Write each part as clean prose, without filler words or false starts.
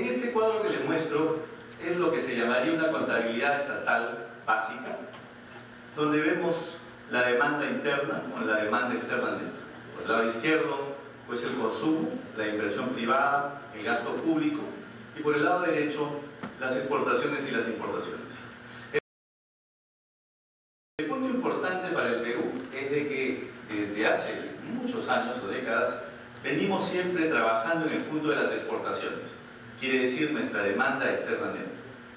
En este cuadro que les muestro es lo que se llamaría una contabilidad estatal básica, donde vemos la demanda interna con la demanda externa dentro. Por el lado izquierdo, pues el consumo, la inversión privada, el gasto público, y por el lado derecho, las exportaciones y las importaciones. El punto importante para el Perú es de que desde hace muchos años o décadas venimos siempre trabajando en el punto de las exportaciones, quiere decir nuestra demanda externa dentro.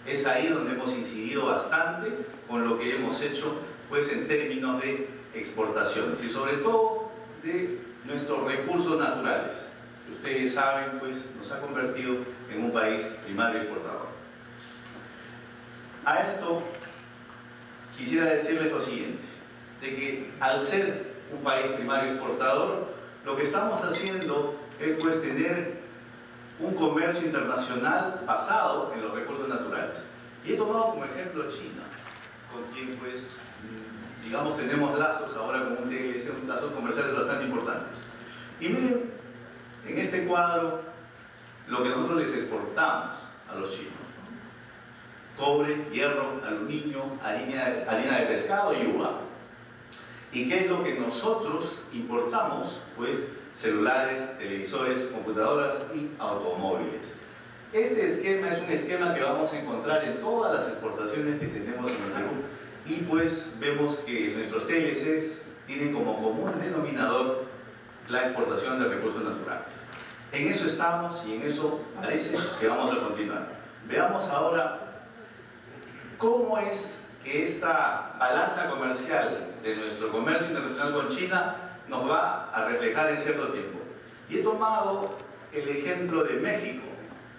Es ahí donde hemos incidido bastante con lo que hemos hecho pues en términos de exportaciones y sobre todo de nuestros recursos naturales, que ustedes saben pues nos ha convertido en un país primario exportador. A esto quisiera decirles lo siguiente, de que al ser un país primario exportador, lo que estamos haciendo es pues tener un comercio internacional basado en los recursos naturales. Y he tomado como ejemplo China, con quien pues, digamos, tenemos lazos ahora con un TLC, unos lazos comerciales bastante importantes. Y miren, en este cuadro, lo que nosotros les exportamos a los chinos: cobre, hierro, aluminio, harina de pescado y uva. ¿Y qué es lo que nosotros importamos? Pues celulares, televisores, computadoras y automóviles. Este esquema es un esquema que vamos a encontrar en todas las exportaciones que tenemos en el Perú. Y pues vemos que nuestros TLCs tienen como común denominador la exportación de recursos naturales. En eso estamos y en eso parece que vamos a continuar. Veamos ahora cómo es que esta balanza comercial de nuestro comercio internacional con China nos va a reflejar en cierto tiempo. Y he tomado el ejemplo de México,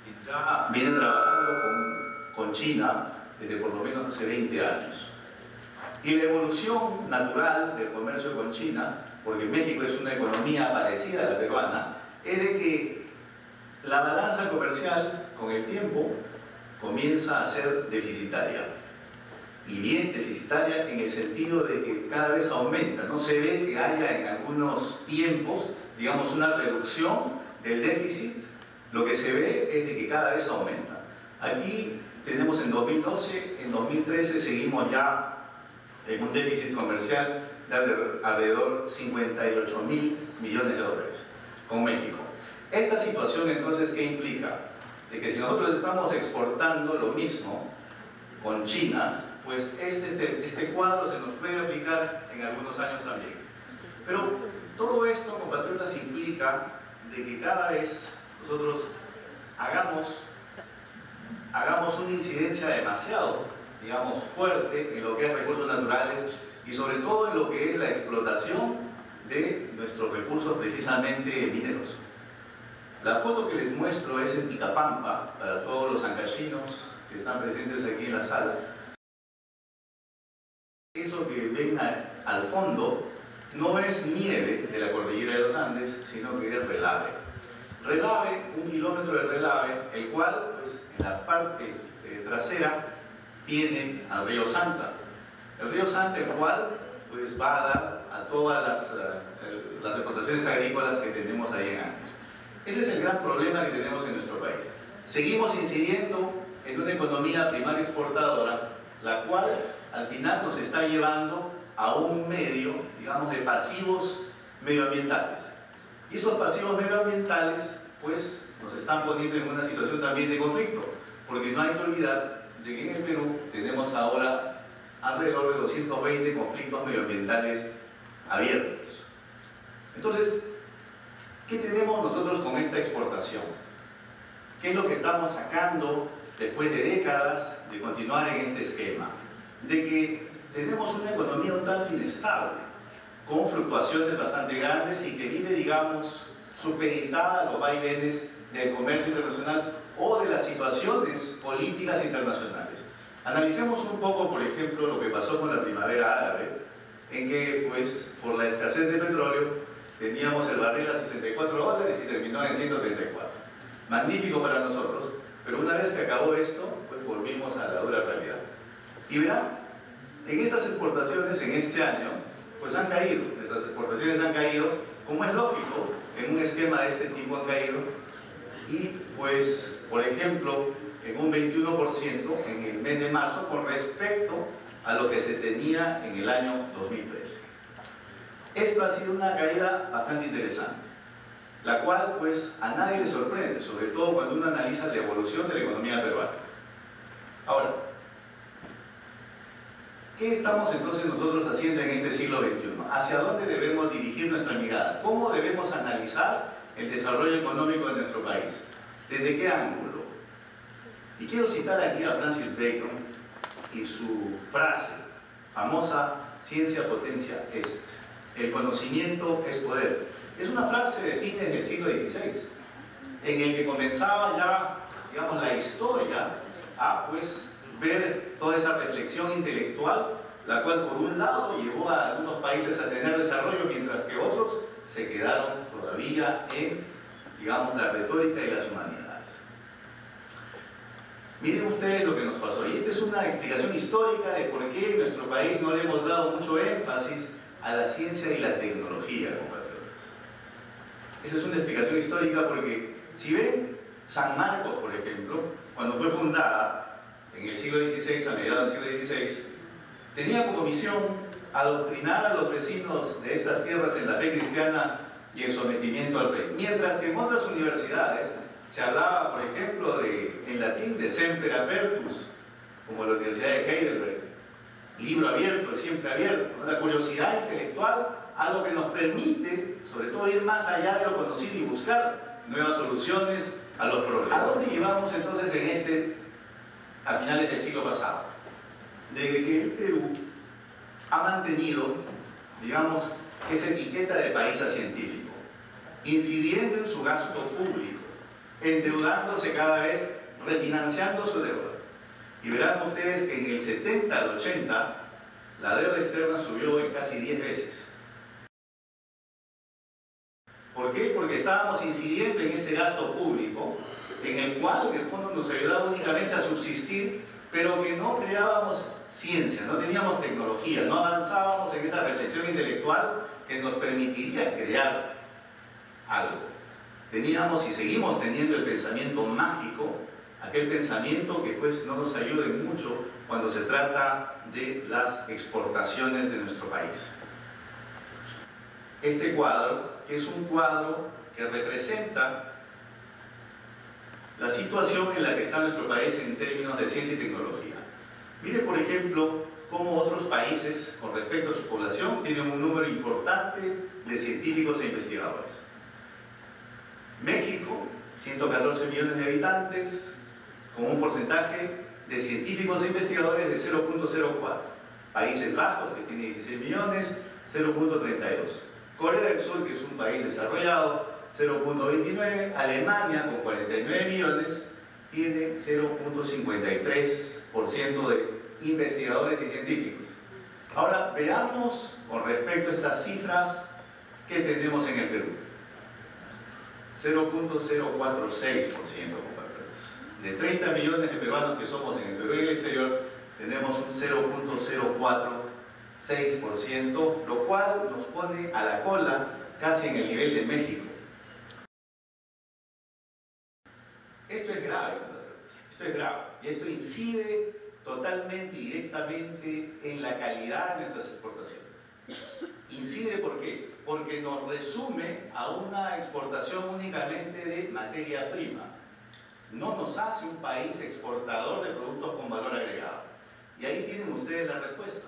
que ya viene trabajando con China desde por lo menos hace 20 años. Y la evolución natural del comercio con China, porque México es una economía parecida a la peruana, es de que la balanza comercial con el tiempo comienza a ser deficitaria. Y bien deficitaria en el sentido de que cada vez aumenta. No se ve que haya en algunos tiempos, digamos, una reducción del déficit. Lo que se ve es de que cada vez aumenta. Aquí tenemos en 2012, en 2013 seguimos ya en un déficit comercial de alrededor de 58.000 millones de dólares con México. Esta situación entonces, ¿qué implica? De que si nosotros estamos exportando lo mismo con China, pues este cuadro se nos puede aplicar en algunos años también. Pero todo esto, compatriotas, implica de que cada vez nosotros hagamos una incidencia demasiado, digamos, fuerte en lo que es recursos naturales y sobre todo en lo que es la explotación de nuestros recursos precisamente mineros. La foto que les muestro es en Ticapampa, para todos los ancachinos que están presentes aquí en la sala. Eso que ven al fondo no es nieve de la cordillera de los Andes, sino que es relave. Relave, 1 kilómetro de relave, el cual, pues, en la parte trasera tiene al río Santa. El río Santa, el cual, pues, va a dar a todas las explotaciones agrícolas que tenemos ahí en Andes. Ese es el gran problema que tenemos en nuestro país. Seguimos incidiendo en una economía primaria exportadora, la cual al final nos está llevando a un medio, digamos, de pasivos medioambientales. Y esos pasivos medioambientales, pues, nos están poniendo en una situación también de conflicto, porque no hay que olvidar de que en el Perú tenemos ahora alrededor de 220 conflictos medioambientales abiertos. Entonces, ¿qué tenemos nosotros con esta exportación? ¿Qué es lo que estamos sacando después de décadas de continuar en este esquema? De que tenemos una economía un tanto inestable, con fluctuaciones bastante grandes y que vive, digamos, supeditada a los vaivenes del comercio internacional o de las situaciones políticas internacionales. Analicemos un poco, por ejemplo, lo que pasó con la primavera árabe, en que, pues, por la escasez de petróleo, teníamos el barril a $64 y terminó en 134. Magnífico para nosotros, pero una vez que acabó esto, pues volvimos a la dura realidad. Y verán, en estas exportaciones en este año, pues han caído, nuestras exportaciones han caído, como es lógico, en un esquema de este tipo han caído y pues, por ejemplo, en un 21% en el mes de marzo con respecto a lo que se tenía en el año 2013. Esta ha sido una caída bastante interesante, la cual pues a nadie le sorprende, sobre todo cuando uno analiza la evolución de la economía peruana. Ahora, ¿qué estamos entonces nosotros haciendo en este siglo XXI? ¿Hacia dónde debemos dirigir nuestra mirada? ¿Cómo debemos analizar el desarrollo económico de nuestro país? ¿Desde qué ángulo? Y quiero citar aquí a Francis Bacon y su frase famosa: ciencia potencia est. El conocimiento es poder. Es una frase de fines del siglo XVI, en el que comenzaba ya, digamos, la historia a pues ver toda esa reflexión intelectual, la cual por un lado llevó a algunos países a tener desarrollo, mientras que otros se quedaron todavía en, digamos, la retórica y las humanidades. Miren ustedes lo que nos pasó, y esta es una explicación histórica de por qué en nuestro país no le hemos dado mucho énfasis a la ciencia y la tecnología, compatriotas. Esa es una explicación histórica porque, si ven, San Marcos, por ejemplo, cuando fue fundada en el siglo XVI, a mediados del siglo XVI, tenía como misión adoctrinar a los vecinos de estas tierras en la fe cristiana y el sometimiento al rey. Mientras que en otras universidades se hablaba, por ejemplo, en latín de semper apertus, como la Universidad de Heidelberg, libro abierto, siempre abierto, ¿no? La curiosidad intelectual, algo que nos permite, sobre todo, ir más allá de lo conocido y buscar nuevas soluciones a los problemas. ¿A dónde llevamos entonces a finales del siglo pasado? Desde que el Perú ha mantenido, digamos, esa etiqueta de país científico, incidiendo en su gasto público, endeudándose cada vez, refinanciando su deuda. Y verán ustedes que en el 70 al 80 la deuda externa subió en casi 10 veces. ¿Por qué? Porque estábamos incidiendo en este gasto público, en el cual en el fondo nos ayudaba únicamente a subsistir, pero que no creábamos ciencia, no teníamos tecnología, no avanzábamos en esa reflexión intelectual que nos permitiría crear algo. Teníamos y seguimos teniendo el pensamiento mágico, aquel pensamiento que pues no nos ayuda mucho cuando se trata de las exportaciones de nuestro país. Este cuadro, que es un cuadro que representa la situación en la que está nuestro país en términos de ciencia y tecnología. Mire, por ejemplo, cómo otros países, con respecto a su población, tienen un número importante de científicos e investigadores. México, 114 millones de habitantes, con un porcentaje de científicos e investigadores de 0.04. Países Bajos, que tiene 16 millones, 0.32. Corea del Sur, que es un país desarrollado, 0.29. Alemania, con 49 millones, tiene 0.53% de investigadores y científicos. Ahora, veamos con respecto a estas cifras que tenemos en el Perú. 0.046%. De 30 millones de peruanos que somos en el Perú y el exterior, tenemos un 0.046%, lo cual nos pone a la cola casi en el nivel de México. Esto es grave, esto es grave, y esto incide totalmente y directamente en la calidad de nuestras exportaciones. Incide, ¿por qué? Porque nos resume a una exportación únicamente de materia prima. No nos hace un país exportador de productos con valor agregado. Y ahí tienen ustedes la respuesta.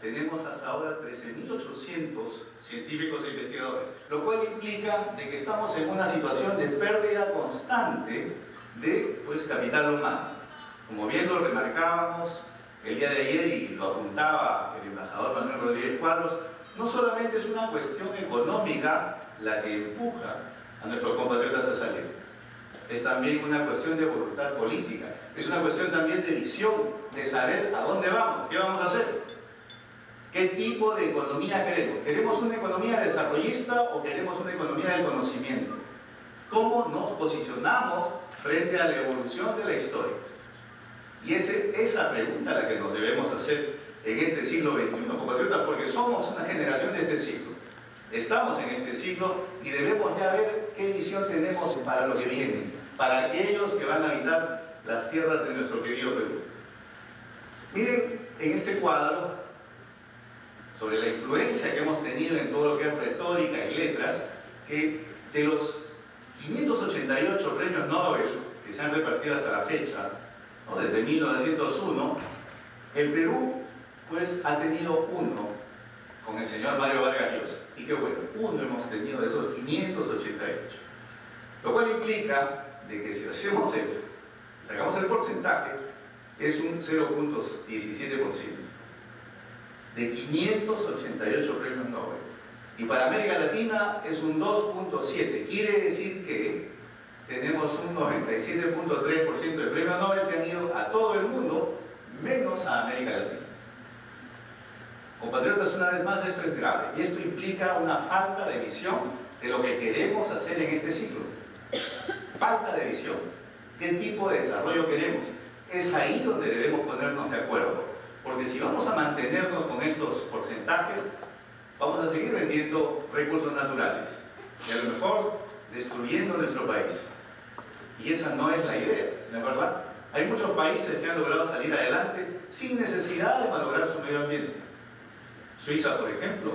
Tenemos hasta ahora 13.800 científicos e investigadores, lo cual implica de que estamos en una situación de pérdida constante de capital humano. Como bien lo remarcábamos el día de ayer y lo apuntaba el embajador Manuel Rodríguez Cuadros, no solamente es una cuestión económica la que empuja a nuestros compatriotas a salir, es también una cuestión de voluntad política, es una cuestión también de visión, de saber a dónde vamos, qué vamos a hacer, qué tipo de economía queremos. ¿Queremos una economía desarrollista o queremos una economía del conocimiento? ¿Cómo nos posicionamos frente a la evolución de la historia? Y es esa pregunta la que nos debemos hacer en este siglo XXI, compatriotas, porque somos una generación de este siglo. Estamos en este siglo y debemos ya ver qué visión tenemos para lo que viene. para aquellos que van a habitar las tierras de nuestro querido Perú. Miren en este cuadro sobre la influencia que hemos tenido en todo lo que es retórica y letras, que de los 588 premios Nobel que se han repartido hasta la fecha, ¿no?, desde 1901, el Perú pues ha tenido uno con el señor Mario Vargas Llosa. Y qué bueno, uno hemos tenido de esos 588. Lo cual implica de que si sacamos el porcentaje, es un 0.17% de 588 premios Nobel. Y para América Latina es un 2.7. Quiere decir que tenemos un 97.3% de premios Nobel que han ido a todo el mundo, menos a América Latina. Compatriotas, una vez más, esto es grave. Y esto implica una falta de visión de lo que queremos hacer en este ciclo. Falta de visión. ¿Qué tipo de desarrollo queremos? Es ahí donde debemos ponernos de acuerdo. Porque si vamos a mantenernos con estos porcentajes, vamos a seguir vendiendo recursos naturales y a lo mejor destruyendo nuestro país. Y esa no es la idea, ¿no es verdad? Hay muchos países que han logrado salir adelante sin necesidad de malograr su medio ambiente. Suiza, por ejemplo.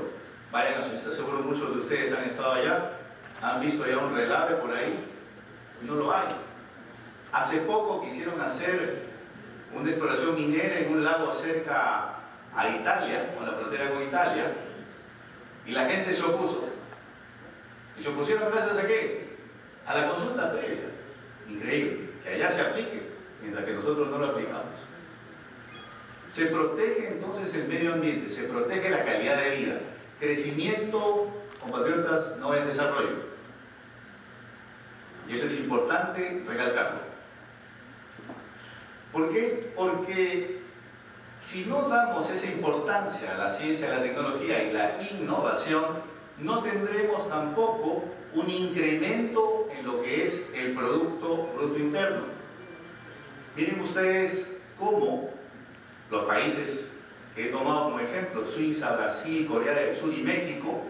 Vayan a Suiza, seguro muchos de ustedes han estado allá, han visto ya un relave por ahí, y no lo hay. Hace poco quisieron hacer una exploración minera en un lago cerca a Italia, con la frontera con Italia, y la gente se opuso. ¿Y se opusieron gracias a qué? A la consulta previa. Increíble, que allá se aplique, mientras que nosotros no lo aplicamos. Se protege entonces el medio ambiente, se protege la calidad de vida. Crecimiento, compatriotas, no es desarrollo. Y eso es importante recalcarlo. ¿Por qué? Porque si no damos esa importancia a la ciencia, a la tecnología y la innovación, no tendremos tampoco un incremento en lo que es el Producto Bruto Interno. Miren ustedes cómo los países que he tomado como ejemplo, Suiza, Brasil, Corea del Sur y México,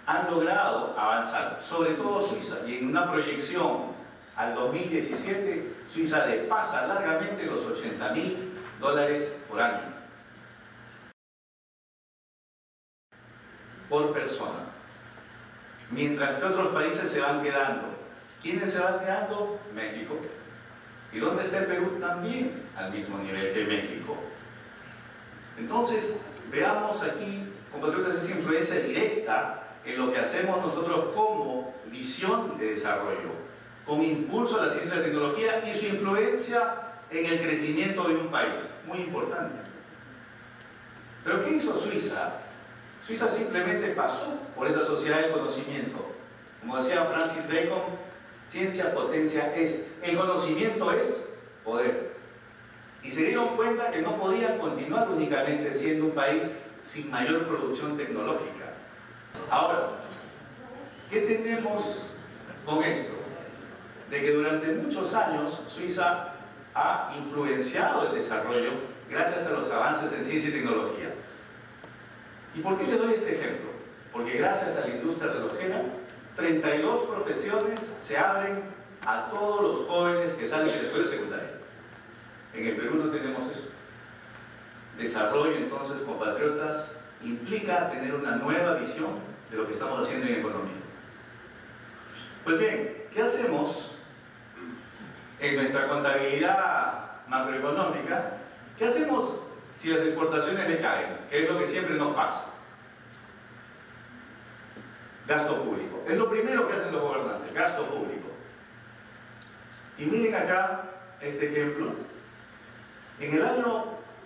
han logrado avanzar, sobre todo Suiza, y en una proyección al 2017, Suiza depasa largamente los $80.000 por año por persona, mientras que otros países se van quedando. ¿Quiénes se van quedando? México. ¿Y dónde está el Perú? También al mismo nivel que México. Entonces, veamos aquí, compatriotas, esa influencia directa en lo que hacemos nosotros como visión de desarrollo, con impulso a la ciencia y la tecnología y su influencia en el crecimiento de un país. Muy importante. ¿Pero qué hizo Suiza? Suiza simplemente pasó por esa sociedad del conocimiento. Como decía Francis Bacon, ciencia, potencia es. El conocimiento es poder. Y se dieron cuenta que no podían continuar únicamente siendo un país sin mayor producción tecnológica. Ahora, ¿qué tenemos con esto? De que durante muchos años Suiza ha influenciado el desarrollo gracias a los avances en ciencia y tecnología. ¿Y por qué les doy este ejemplo? Porque gracias a la industria relojera, 32 profesiones se abren a todos los jóvenes que salen de la escuela secundaria. En el Perú no tenemos eso. Desarrollo, entonces, compatriotas, implica tener una nueva visión de lo que estamos haciendo en economía. Pues bien, ¿qué hacemos en nuestra contabilidad macroeconómica? ¿Qué hacemos si las exportaciones decaen? ¿Qué es lo que siempre nos pasa? Gasto público. Es lo primero que hacen los gobernantes, gasto público. Y miren acá este ejemplo. En el año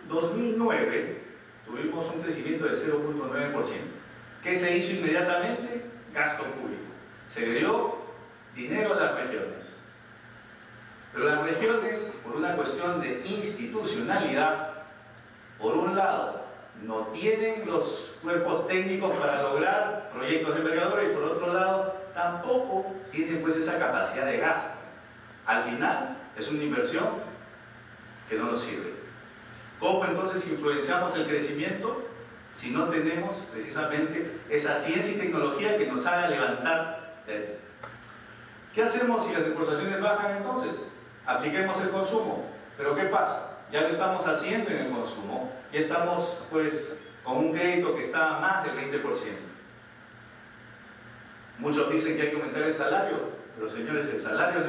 2009 tuvimos un crecimiento de 0.9%. ¿Qué se hizo inmediatamente? Gasto público. Se le dio dinero a las regiones. Pero las regiones, por una cuestión de institucionalidad, por un lado, no tienen los cuerpos técnicos para lograr proyectos de envergadura y por otro lado, tampoco tienen pues esa capacidad de gasto. Al final, es una inversión que no nos sirve. ¿Cómo entonces influenciamos el crecimiento si no tenemos precisamente esa ciencia y tecnología que nos haga levantar? ¿Qué hacemos si las exportaciones bajan entonces? Apliquemos el consumo. ¿Pero qué pasa? Ya lo estamos haciendo en el consumo. Ya estamos, pues, con un crédito que está a más del 20%. Muchos dicen que hay que aumentar el salario, pero señores, el salario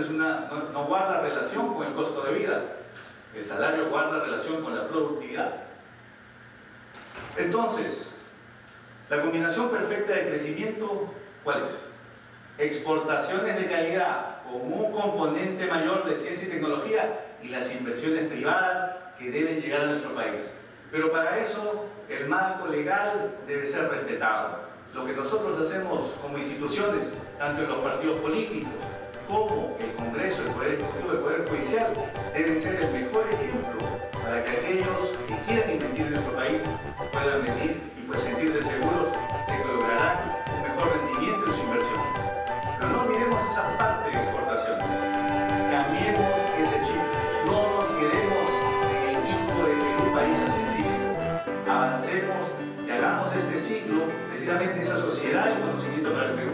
no guarda relación con el costo de vida. El salario guarda relación con la productividad. Entonces, la combinación perfecta de crecimiento, ¿cuál es? Exportaciones de calidad con un componente mayor de ciencia y tecnología y las inversiones privadas que deben llegar a nuestro país. Pero para eso el marco legal debe ser respetado. Lo que nosotros hacemos como instituciones, tanto en los partidos políticos como el Congreso, el Poder Ejecutivo, el Poder Judicial, deben ser el mejor ejemplo para que aquellos que quieran invertir en nuestro país puedan venir y pues sentirse seguros de que lograrán un mejor rendimiento en su inversión. Pero no olvidemos esa parte de exportaciones. Cambiemos ese chip. No nos quedemos en el tiempo de que un país asiático. Avancemos y hagamos este ciclo, precisamente esa sociedad del conocimiento para el Perú,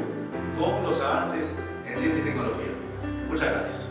con los avances en ciencia y tecnología. Muchas gracias.